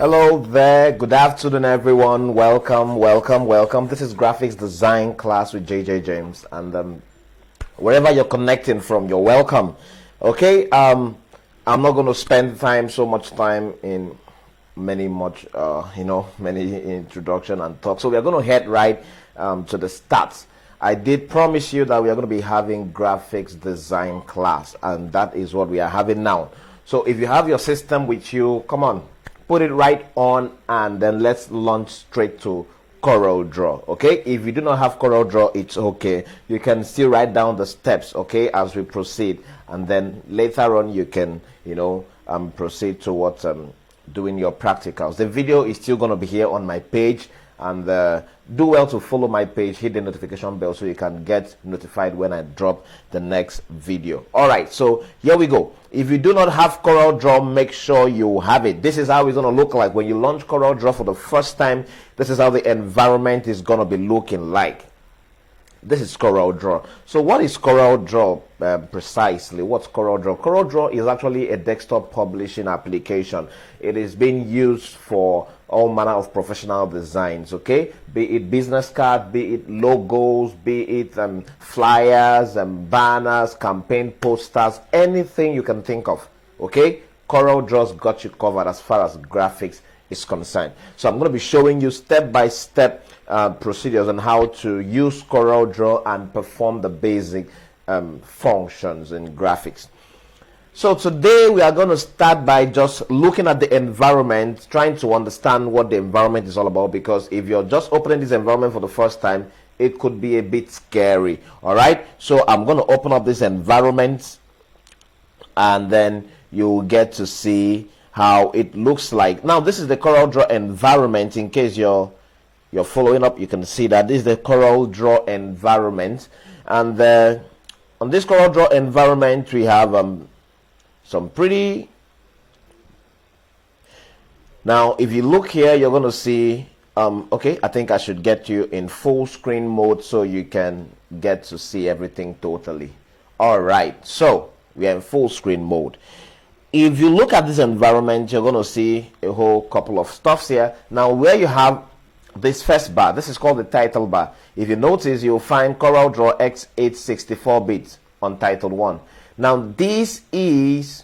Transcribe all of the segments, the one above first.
Hello there, good afternoon everyone. Welcome. This is graphics design class with JJ James, and wherever you're connecting from, you're welcome. Okay, I'm not going to spend so much time in many introduction and talk. So we are going to head right to the stats. I did promise you that we are going to be having graphics design class, and that is what we are having now. So if you have your system with you, come on, put it right on, and then let's launch straight to CorelDRAW. Okay, if you do not have CorelDRAW, it's okay, you can still write down the steps, okay, as we proceed, and then later on you can proceed towards doing your practicals. The video is still going to be here on my page, and do well to follow my page, hit the notification bell so you can get notified when I drop the next video. All right, so here we go. If you do not have CorelDRAW, make sure you have it. This is how it's going to look like when you launch CorelDRAW for the first time. This is how the environment is going to be looking like. This is CorelDRAW. So what is CorelDRAW precisely? What's CorelDRAW? CorelDRAW is actually a desktop publishing application. It is being used for all manner of professional designs, okay? Be it business cards, be it logos, be it flyers and banners, campaign posters, anything you can think of, okay? CorelDRAW's got you covered as far as graphics is concerned. So I'm going to be showing you step-by-step procedures on how to use CorelDRAW and perform the basic functions in graphics. So today we are going to start by just looking at the environment, trying to understand what the environment is all about, because if you're just opening this environment for the first time, it could be a bit scary. All right, so I'm going to open up this environment, and then you'll get to see how it looks like. Now this is the CorelDRAW environment. In case you're following up, you can see that this is the CorelDRAW environment, and on this CorelDRAW environment we have some pretty. Now if you look here, you're going to see okay, I think I should get you in full screen mode so you can get to see everything totally. All right, so we are in full screen mode. If you look at this environment, you're going to see a whole couple of stuffs here. Now where you have this first bar, this is called the title bar. If you notice, you'll find CorelDRAW X8 64-bit on title 1. Now this is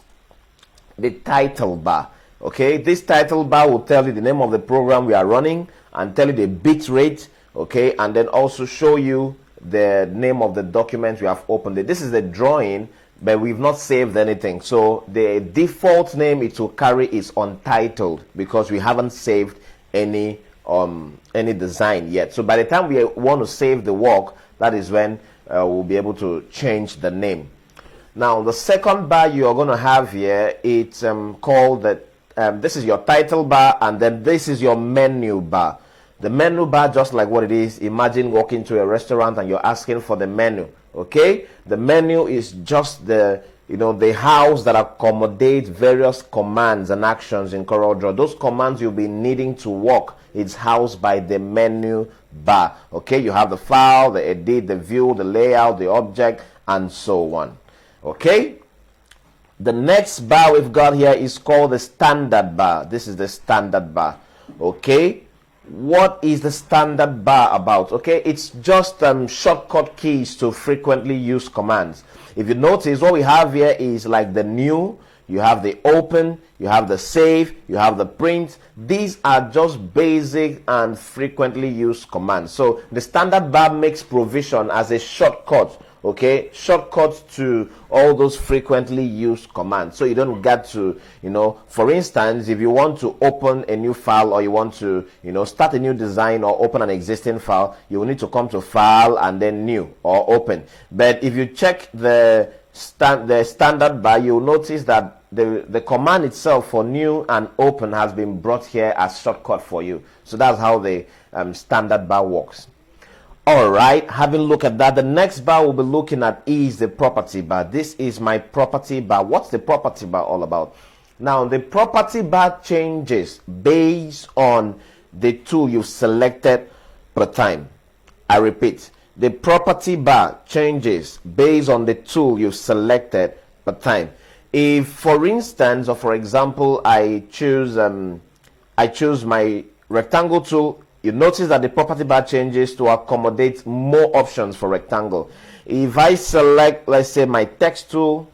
the title bar, okay? This title bar will tell you the name of the program we are running and tell you the bit rate, okay? And then also show you the name of the document we have opened. This is the drawing, but we've not saved anything, so the default name it will carry is untitled because we haven't saved any design yet. So by the time we want to save the work, that is when we'll be able to change the name. Now the second bar you are going to have here, it's called this is your title bar, and then this is your menu bar. The menu bar, just like what it is, imagine walking to a restaurant and you're asking for the menu. Okay, the menu is just the the house that accommodates various commands and actions in CorelDRAW. Those commands you'll be needing to work, it's housed by the menu bar. Okay, you have the file, the edit, the view, the layout, the object, and so on. Okay, the next bar we've got here is called the standard bar. This is the standard bar. Okay, what is the standard bar about? Okay, it's just shortcut keys to frequently used commands. If you notice, what we have here is like the new, you have the open, you have the save, you have the print. These are just basic and frequently used commands. So the standard bar makes provision as a shortcut, okay, shortcuts to all those frequently used commands, so you don't get to for instance, if you want to open a new file, or you want to start a new design or open an existing file, you will need to come to file and then new or open. But if you check the standard bar, you'll notice that the command itself for new and open has been brought here as shortcut for you. So that's how the standard bar works. All right, having looked at that, the next bar we'll be looking at is the property bar. This is my property bar. What's the property bar all about? Now, the property bar changes based on the tool you've selected per time. I repeat, the property bar changes based on the tool you've selected per time. If, for instance, or for example, I choose I choose my rectangle tool, you notice that the property bar changes to accommodate more options for rectangle. If I select, let's say, my text tool,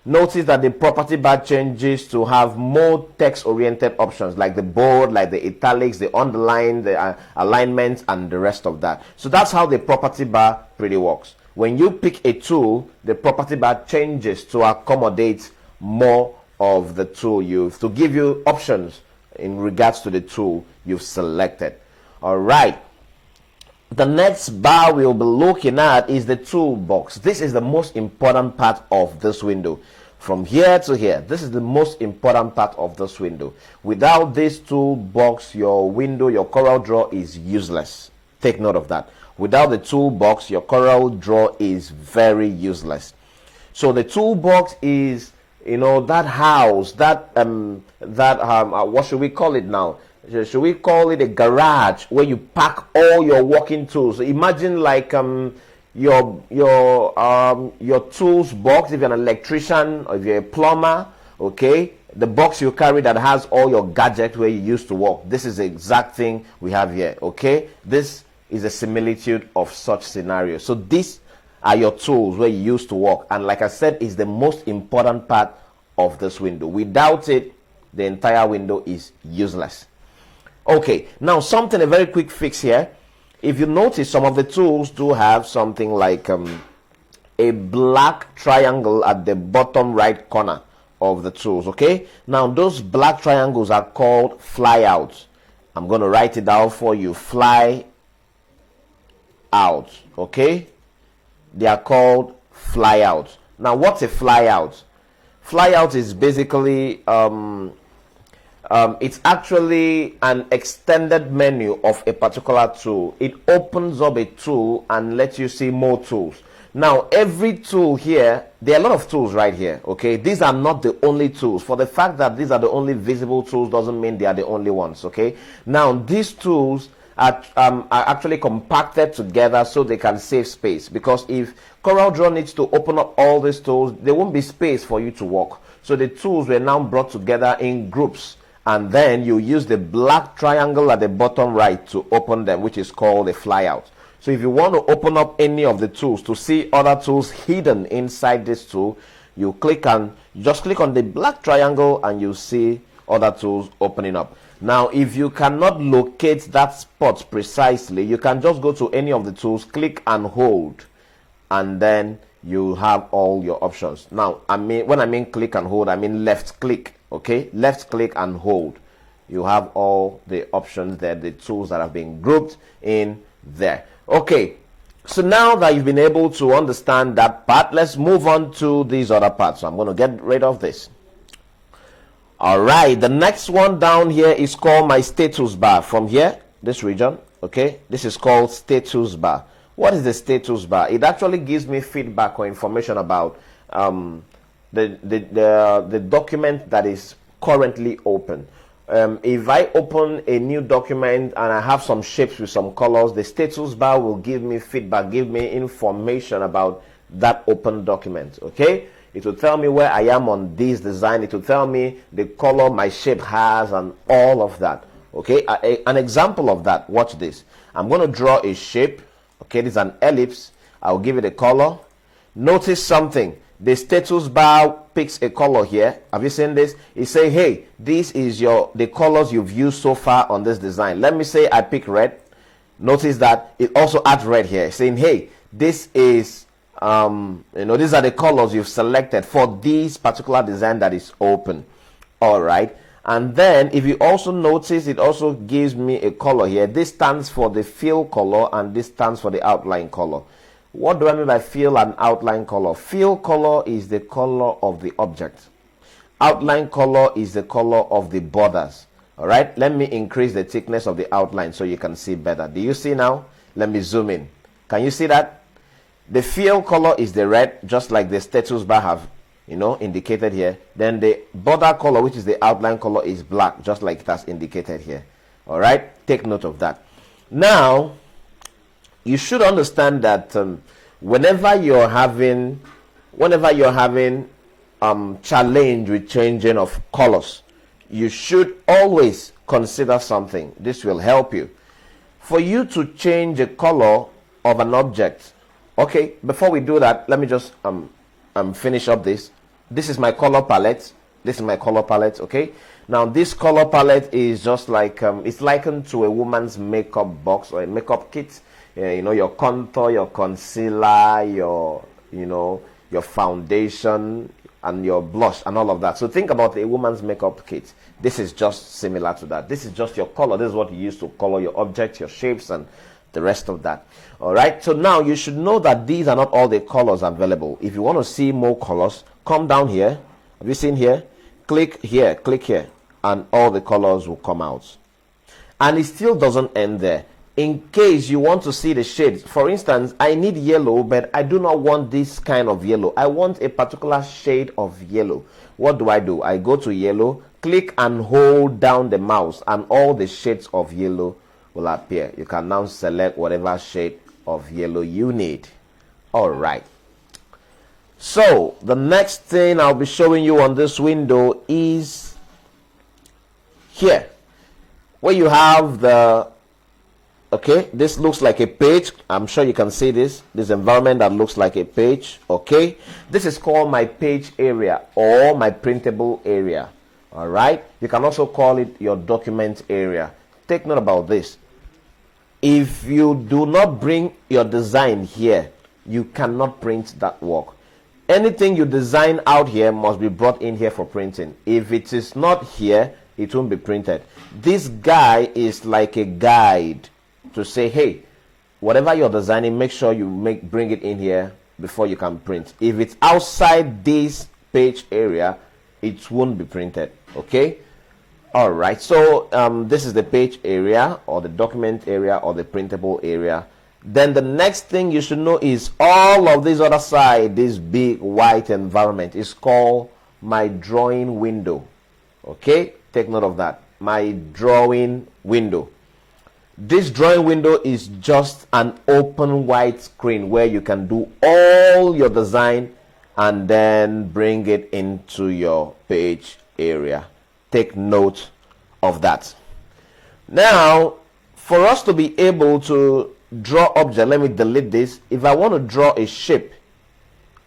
notice that the property bar changes to have more text-oriented options like the bold, like the italics, the underline, the alignment, and the rest of that. So that's how the property bar pretty works. When you pick a tool, the property bar changes to accommodate more of the tool to give you options in regards to the tool you've selected. All right. The next bar we'll be looking at is the toolbox. This is the most important part of this window. From here to here, this is the most important part of this window. Without this toolbox, your window, your CorelDRAW is useless. Take note of that. Without the toolbox, your CorelDRAW is very useless. So the toolbox is, that house, what should we call it now? Should we call it a garage where you pack all your working tools? So imagine like your tools box. If you're an electrician or if you're a plumber, okay, the box you carry that has all your gadgets where you used to work. This is the exact thing we have here. Okay, this is a similitude of such scenario. So these are your tools where you used to work, and like I said, is the most important part of this window. Without it, the entire window is useless. Okay, now a very quick fix here. If you notice, some of the tools do have something like a black triangle at the bottom right corner of the tools. Okay, now those black triangles are called flyouts. I'm going to write it down for you. Fly out. Okay, they are called flyouts. Now, what's a flyout? Flyout is basically it's actually an extended menu of a particular tool. It opens up a tool and lets you see more tools. Now, every tool here, there are a lot of tools right here, okay? These are not the only tools. For the fact that these are the only visible tools doesn't mean they are the only ones, okay? Now, these tools are actually compacted together so they can save space, because if CorelDRAW needs to open up all these tools, there won't be space for you to work. So the tools were now brought together in groups, and then you use the black triangle at the bottom right to open them, which is called a flyout. So if you want to open up any of the tools to see other tools hidden inside this tool, you just click on the black triangle and you see other tools opening up. Now, if you cannot locate that spot precisely, you can just go to any of the tools, click and hold, and then you have all your options. Now, when I mean click and hold, I mean left click. Okay, left click and hold. You have all the options there, the tools that have been grouped in there. Okay, so now that you've been able to understand that part, let's move on to these other parts. So I'm going to get rid of this. All right, the next one down here is called my status bar. From here, this region, okay, this is called status bar. What is the status bar? It actually gives me feedback or information about the document that is currently open. If I open a new document and I have some shapes with some colors, the status bar will give me feedback, give me information about that open document. Okay, it will tell me where I am on this design. It will tell me the color my shape has and all of that. Okay, an example of that, watch this. I'm going to draw a shape. Okay, this is an ellipse. I'll give it a color. Notice something. The status bar picks a color here. Have you seen this? It say, hey, this is the colors you've used so far on this design. Let me say I pick red. Notice that it also adds red here, saying, hey, this is these are the colors you've selected for this particular design that is open. All right. And then if you also notice, it also gives me a color here. This stands for the fill color and this stands for the outline color. What do I mean by fill and outline color? Fill color is the color of the object. Outline color is the color of the borders. All right, let me increase the thickness of the outline so you can see better. Do you see now? Let me zoom in. Can you see that? The fill color is the red, just like the status bar have indicated here. Then the border color, which is the outline color, is black, just like it has indicated here. All right, take note of that. Now, you should understand that whenever you're having challenge with changing of colors, you should always consider something. This will help you. For you to change the color of an object, okay, before we do that, let me just finish up this. This is my color palette. This is my color palette, okay? Now, this color palette is just like, it's likened to a woman's makeup box or a makeup kit. You know, your contour, your concealer, your foundation, and your blush, and all of that. So think about a woman's makeup kit. This is just similar to that. This is just your color. This is what you use to color your objects, your shapes, and the rest of that. All right, so now you should know that these are not all the colors available. If you want to see more colors, come down here. Have you seen here? Click here, and all the colors will come out. And it still doesn't end there. In case you want to see the shades, for instance, I need yellow, but I do not want this kind of yellow. I want a particular shade of yellow. What do? I go to yellow, click and hold down the mouse, and all the shades of yellow will appear. You can now select whatever shade of yellow you need. All right. So the next thing I'll be showing you on this window is here, where you have the, okay, this looks like a page. I'm sure you can see this environment that looks like a page. Okay, this is called my page area or my printable area. All right, you can also call it your document area. Take note about this. If you do not bring your design here, you cannot print that work. Anything you design out here must be brought in here for printing. If it is not here, it won't be printed. This guy is like a guide to say, hey, whatever you're designing, make sure you bring it in here before you can print. If it's outside this page area, it won't be printed. Okay, all right, so this is the page area or the document area or the printable area. Then the next thing you should know is all of this other side, this big white environment, is called my drawing window. Okay, take note of that. My drawing window. This drawing window is just an open white screen where you can do all your design and then bring it into your page area. Take note of that. Now, for us to be able to draw object, let me delete this. If I want to draw a shape,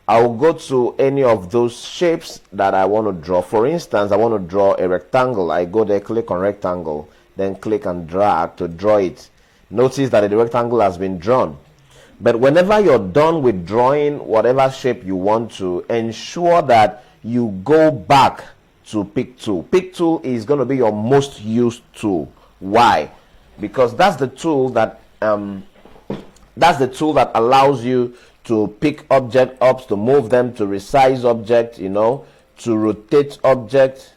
I will go to any of those shapes that I want to draw. For instance, I want to draw a rectangle. I go there, click on rectangle, then click and drag to draw it. Notice that the rectangle has been drawn. But whenever you're done with drawing whatever shape you want to, ensure that you go back to Pick Tool. Pick Tool is going to be your most used tool. Why? Because that's the tool that allows you to pick object up, to move them, to resize object, to rotate object.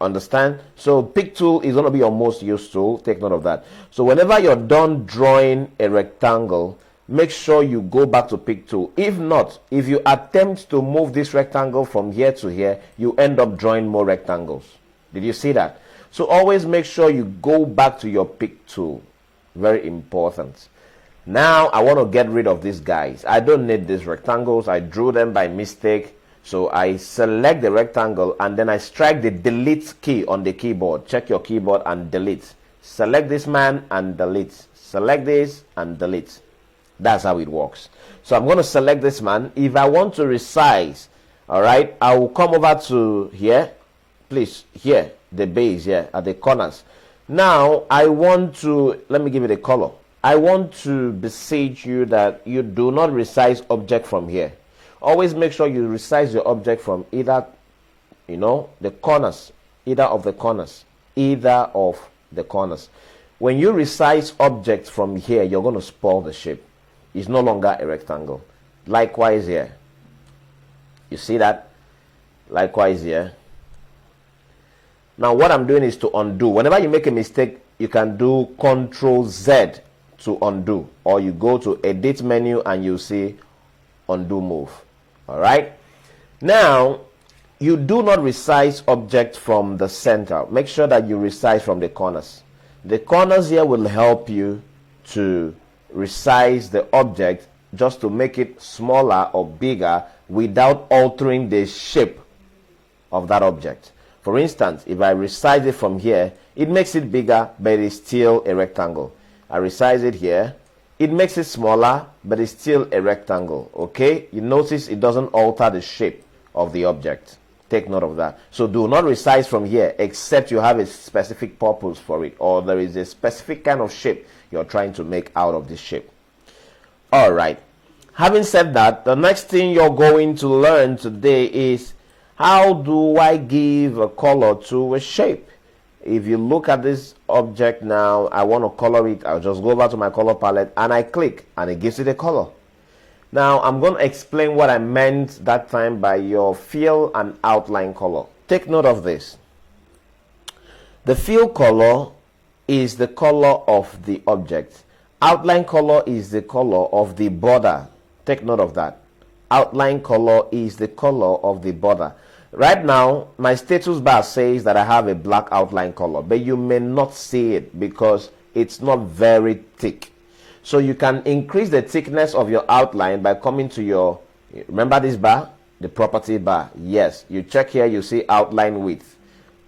Understand? So Pick Tool is going to be your most used tool. Take note of that. So whenever you're done drawing a rectangle, make sure you go back to Pick Tool. If not, if you attempt to move this rectangle from here to here, you end up drawing more rectangles. Did you see that? So always make sure you go back to your Pick Tool. Very important. Now I want to get rid of these guys. I don't need these rectangles. I drew them by mistake. So I select the rectangle and then I strike the delete key on the keyboard. Check your keyboard and delete. Select this man and delete. Select this and delete. That's how it works. So I'm going to select this man. If I want to resize, all right, I will come over to here. Please, here, the base here at the corners. Now I want to, let me give it a color. I want to beseech you that you do not resize object from here. Always make sure you resize your object from either, the corners, either of the corners. When you resize objects from here, you're going to spoil the shape. It's no longer a rectangle. Likewise here. You see that? Likewise here. Now what I'm doing is to undo. Whenever you make a mistake, you can do Ctrl Z to undo, or you go to edit menu and you see undo move. All right, now you do not resize object from the center. Make sure that you resize from the corners. The corners here will help you to resize the object just to make it smaller or bigger without altering the shape of that object. For instance, if I resize it from here, it makes it bigger, but it's still a rectangle. I resize it here, it makes it smaller, but it's still a rectangle. Okay, you notice it doesn't alter the shape of the object. Take note of that. So do not resize from here except you have a specific purpose for it, or there is a specific kind of shape you're trying to make out of this shape. All right, having said that, the next thing you're going to learn today is how do I give a color to a shape. If you look at this object now, I want to color it. I'll just go over to my color palette and I click and it gives it a color. Now I'm going to explain what I meant that time by your fill and outline color. Take note of this. The fill color is the color of the object. Outline color is the color of the border. Take note of that. Outline color is the color of the border. Right now, my status bar says that I have a black outline color, but you may not see it because it's not very thick. So you can increase the thickness of your outline by coming to your, remember this bar? The property bar. Yes, you check here, you see outline width.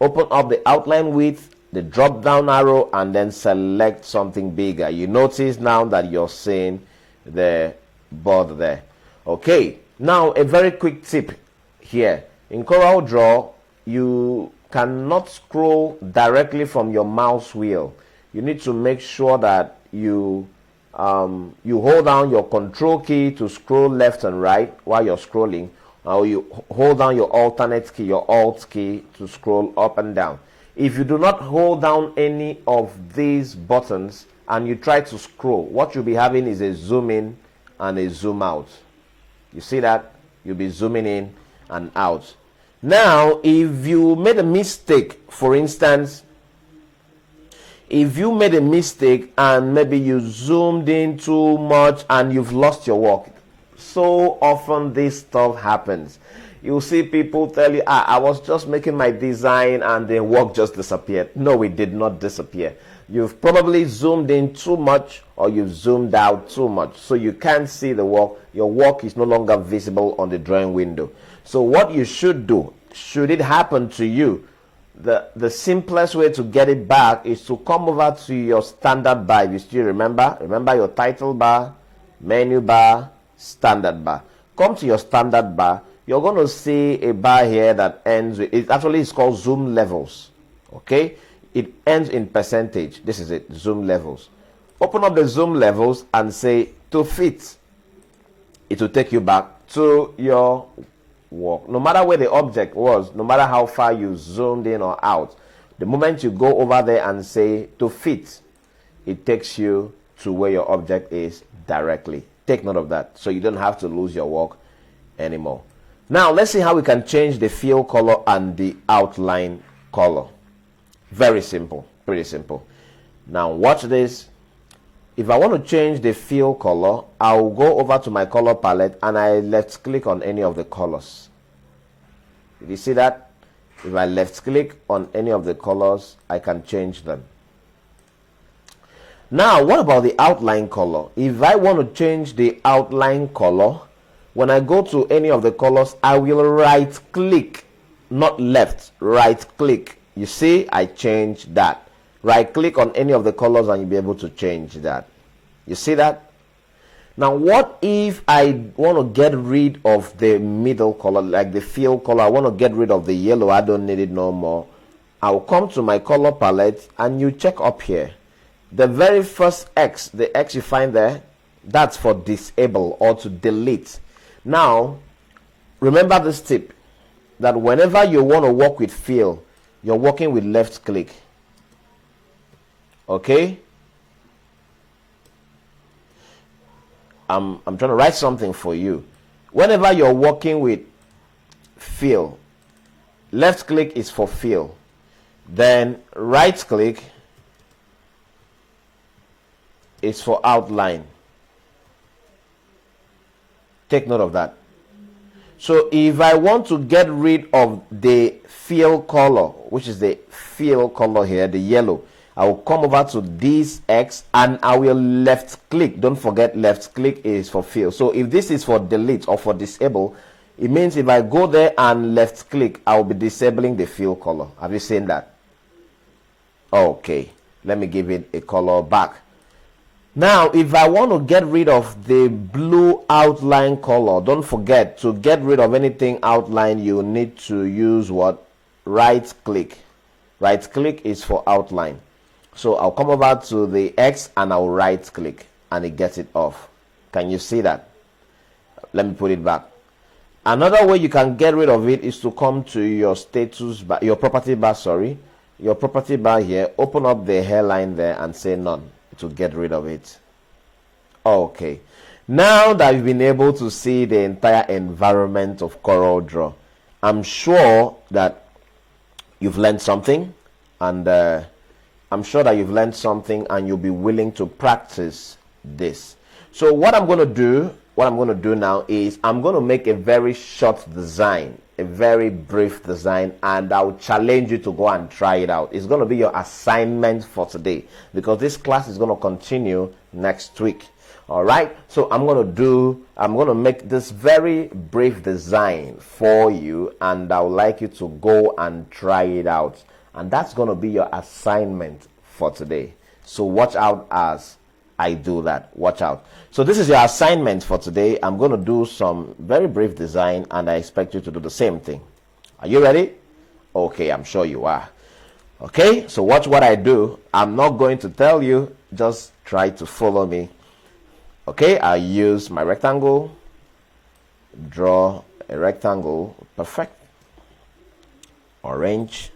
Open up the outline width, the drop down arrow, and then select something bigger. You notice now that you're seeing the board there. Okay, now a very quick tip here. In CorelDRAW, you cannot scroll directly from your mouse wheel. You need to make sure that you hold down your control key to scroll left and right while you're scrolling, or you hold down your alternate key, your alt key, to scroll up and down. If you do not hold down any of these buttons and you try to scroll, what you'll be having is a zoom in and a zoom out. You see that? You'll be zooming in and out. Now, if you made a mistake, for instance, if you made a mistake and maybe you zoomed in too much and you've lost your work, so often this stuff happens. You'll see people tell you, I was just making my design and the work just disappeared. No, it did not disappear. You've probably zoomed in too much or you've zoomed out too much, so you can't see the work. Your work is no longer visible on the drawing window. So what you should do, should it happen to you, the simplest way to get it back is to come over to your standard bar. If you still remember your title bar, menu bar, standard bar. Come to your standard bar. You're going to see a bar here that ends with, it actually is called zoom levels. Okay, it ends in percentage. This is it, zoom levels. Open up the zoom levels and say to fit. It will take you back to your work. No matter where the object was, no matter how far you zoomed in or out, the moment you go over there and say to fit, it takes you to where your object is directly. Take note of that so you don't have to lose your work anymore. Now let's see how we can change the fill color and the outline color. Very simple, pretty simple. Now watch this. If I want to change the fill color, I'll go over to my color palette and I left click on any of the colors. Did you see that? If I left click on any of the colors, I can change them. Now, what about the outline color? If I want to change the outline color, when I go to any of the colors, I will right click, not left, right click. You see, I changed that. Right click on any of the colors and you'll be able to change that. You see that? Now what if I want to get rid of the middle color, like the fill color? I want to get rid of the yellow. I don't need it no more. I'll come to my color palette and you check up here. The very first X, the X you find there, that's for disable or to delete. Now remember this tip, that whenever you want to work with fill, you're working with left click. Okay, I'm trying to write something for you. Whenever you're working with fill, left click is for fill, then right click is for outline. Take note of that. So if I want to get rid of the fill color, which is the fill color here, the yellow, I will come over to this X and I will left click. Don't forget, left click is for fill. So if this is for delete or for disable, It means if I go there and left click, I'll be disabling the fill color. Have you seen that? Okay, let me give it a color back. Now, if I want to get rid of the blue outline color, don't forget, to get rid of anything outline, you need to use what? Right click. Right click is for outline. So I'll come over to the X and I'll right click and it gets it off. Can you see that? Let me put it back. Another way you can get rid of it is to come to your status bar, your property bar, your property bar here, open up the hairline there and say none to get rid of it. Okay, now that you've been able to see the entire environment of CorelDRAW, I'm sure that you've learned something, and you'll be willing to practice this. So what I'm going to do now is I'm going to make a very short design, a very brief design, and I'll challenge you to go and try it out. It's going to be your assignment for today because this class is going to continue next week. All right, so I'm going to make this very brief design for you, and I would like you to go and try it out, and that's going to be your assignment for today. So watch out as I do that. Watch out. So this is your assignment for today. I'm going to do some very brief design, and I expect you to do the same thing. Are you ready? Okay, I'm sure you are. Okay, so watch what I do. I'm not going to tell you, just try to follow me. Okay, I use my rectangle, draw a rectangle, perfect. Orange,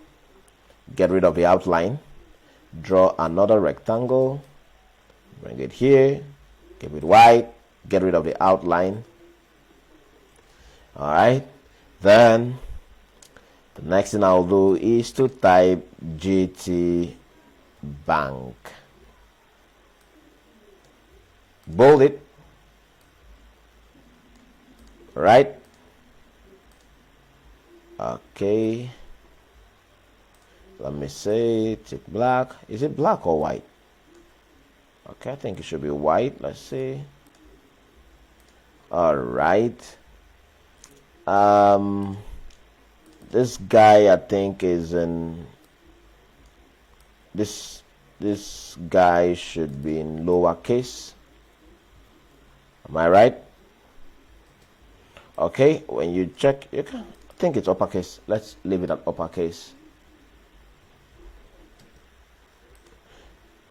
get rid of the outline, draw another rectangle, bring it here, give it white, get rid of the outline. All right, then the next thing I'll do is to type GT Bank. Bold it. Right. Okay. Let me say tick black. Is it black or white? Okay, I think it should be white. Let's see. All right. This guy I think is in this guy should be in lowercase. Am I right? Okay, when you check, I think it's uppercase. Let's leave it at uppercase.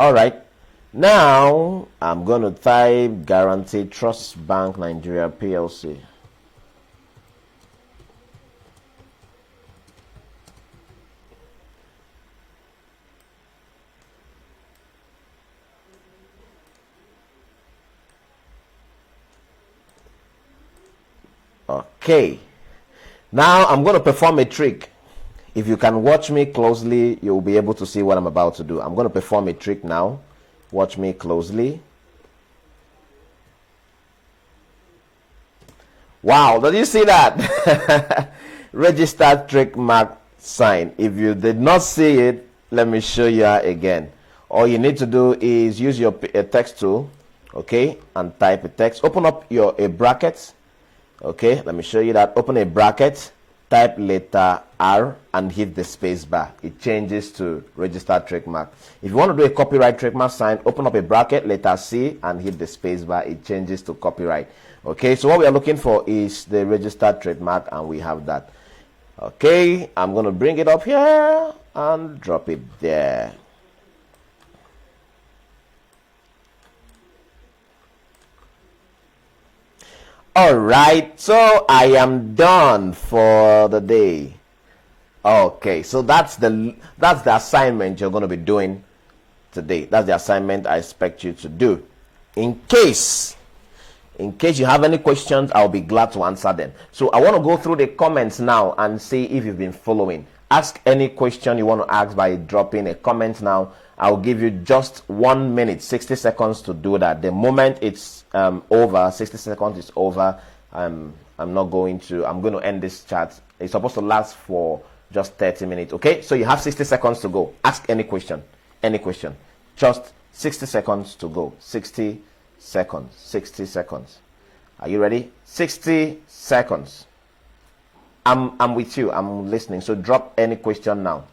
All right, now I'm going to type Guaranty Trust Bank Nigeria PLC. Okay, now I'm going to perform a trick. If you can watch me closely, you'll be able to see what I'm about to do. I'm going to perform a trick now. Watch me closely. Wow, did you see that? Registered trademark sign. If you did not see it, let me show you again. All you need to do is use your text tool, okay, and type a text. Open up a bracket. Okay, let me show you that. Open a bracket, type letter R and hit the space bar. It changes to registered trademark. If you want to do a copyright trademark sign, open up a bracket, letter C and hit the space bar. It changes to copyright. Okay, so what we are looking for is the registered trademark, and we have that. Okay, I'm going to bring it up here and drop it there. All right, so I am done for the day. Okay, so that's the assignment you're going to be doing today. That's the assignment I expect you to do. In case you have any questions, I'll be glad to answer them. So I want to go through the comments now and see if you've been following. Ask any question you want to ask by dropping a comment now. I'll give you just 1 minute, 60 seconds to do that. The moment it's over, 60 seconds is over, I'm going to end this chat. It's supposed to last for just 30 minutes. Okay, so you have 60 seconds to go. Ask any question. Just 60 seconds to go. 60 seconds. Are you ready? 60 seconds. I'm with you. I'm listening. So drop any question now.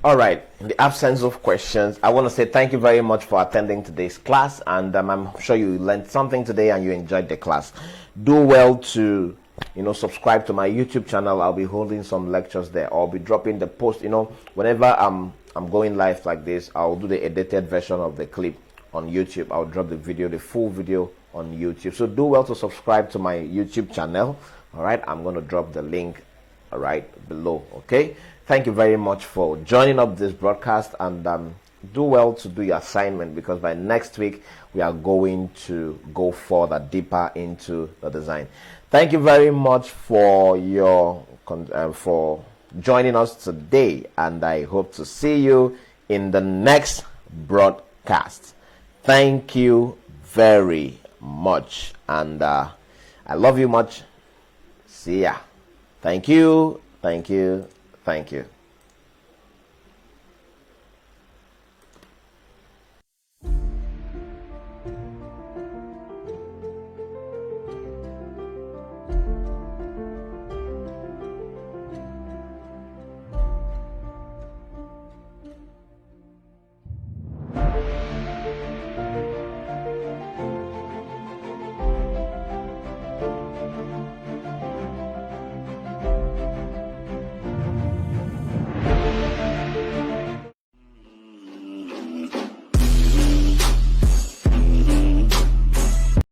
All right. In the absence of questions, I want to say thank you very much for attending today's class, and I'm sure you learned something today and you enjoyed the class. Do well to subscribe to my YouTube channel. I'll be holding some lectures there. I'll be dropping the post. Whenever I'm going live like this, I'll do the edited version of the clip on YouTube. I'll drop the full video on YouTube. So do well to subscribe to my YouTube channel. All right. I'm going to drop the link right below. Okay. Thank you very much for joining up this broadcast, and do well to do your assignment, because by next week we are going to go further, deeper into the design. Thank you very much for for joining us today, and I hope to see you in the next broadcast. Thank you very much, and I love you much. See ya. Thank you. Thank you. Thank you.